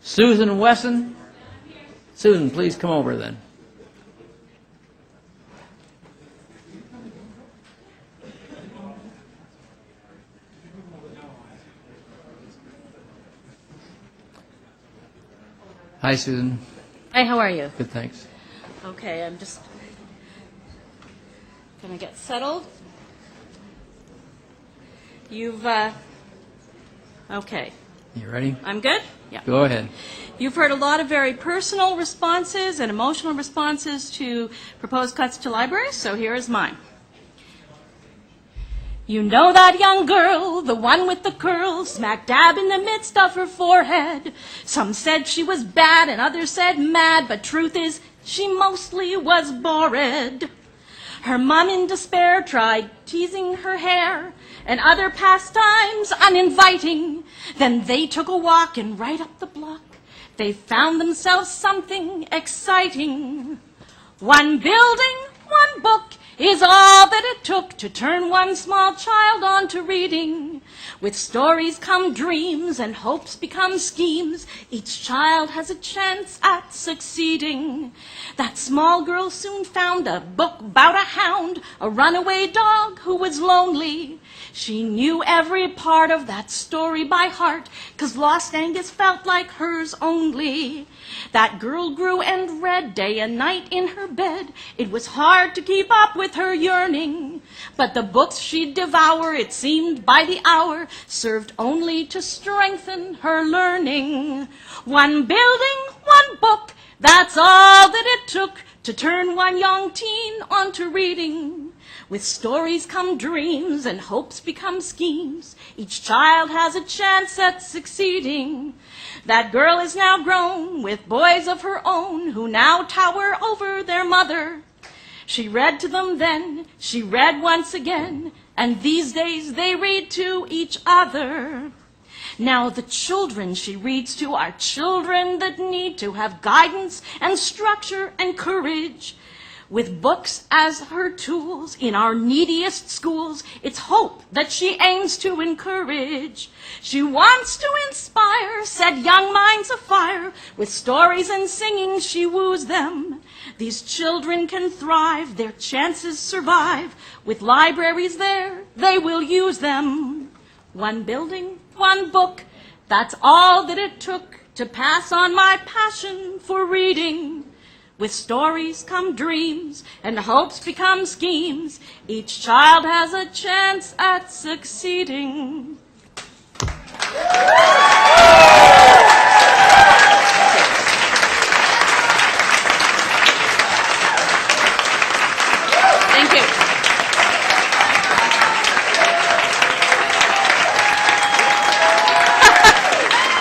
Sussan Wesson? Susan, please come over then. Hi, Susan. Hi, how are you? Good, thanks. Okay, I'm just going to get settled. Okay. You ready? I'm good? Yeah. Go ahead. You've heard a lot of very personal responses and emotional responses to proposed cuts to libraries, so here is mine. You know that young girl, the one with the curls, smack dab in the midst of her forehead. Some said she was bad and others said mad, but truth is, she mostly was bored. Her mom in despair tried teasing her hair and other pastimes uninviting. Then they took a walk and right up the block, they found themselves something exciting. One building, one book is all that it took to turn one small child on to reading. With stories come dreams and hopes become schemes. Each child has a chance at succeeding. That small girl soon found a book about a hound, a runaway dog who was lonely. She knew every part of that story by heart, 'cause Lost Angus felt like hers only. That girl grew and read day and night in her bed. It was hard to keep up with her yearning, but the books she'd devour, it seemed by the hour, served only to strengthen her learning. One building, one book, that's all that it took to turn one young teen onto reading. With stories come dreams and hopes become schemes. Each child has a chance at succeeding. That girl is now grown with boys of her own who now tower over their mother. She read to them then, she read once again, and these days they read to each other. Now the children she reads to are children that need to have guidance and structure and courage. With books as her tools in our neediest schools, it's hope that she aims to encourage. She wants to inspire, set young minds afire. With stories and singing she woos them. These children can thrive, their chances survive. With libraries there, they will use them. One building, one book, that's all that it took to pass on my passion for reading. With stories come dreams, and hopes become schemes. Each child has a chance at succeeding. Thank you.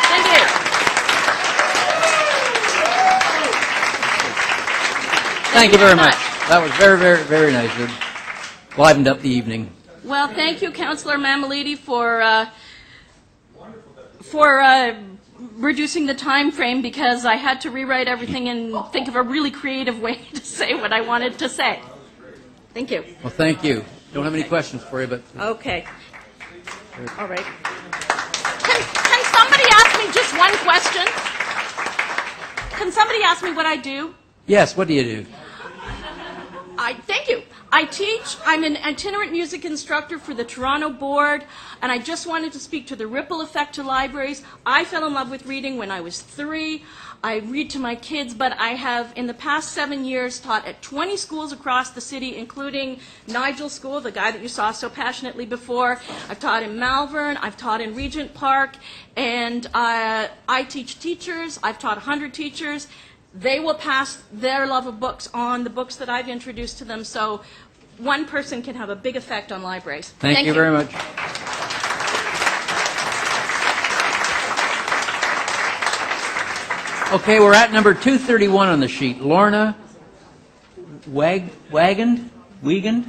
Thank you. Thank you very much. That was very, very, very nice. It livened up the evening. Well, thank you, Councillor Mamalidi, for reducing the time frame, because I had to rewrite everything and think of a really creative way to say what I wanted to say. Thank you. Well, thank you. Don't have any questions for you, but Okay. All right. Can somebody ask me just one question? Can somebody ask me what I do? yes, what do you do? Thank you. I teach. I'm an itinerant music instructor for the Toronto Board, and I just wanted to speak to the ripple effect to libraries. I fell in love with reading when I was 3. I read to my kids, but I have, in the past 7 years, taught at 20 schools across the city, including Nigel's school, the guy that you saw so passionately before. I've taught in Malvern. I've taught in Regent Park, and I teach teachers. I've taught 100 teachers. They will pass their love of books on the books that I've introduced to them. So one person can have a big effect on libraries. Thank you very much. Okay, we're at number 231 on the sheet. Lorna Wiegand?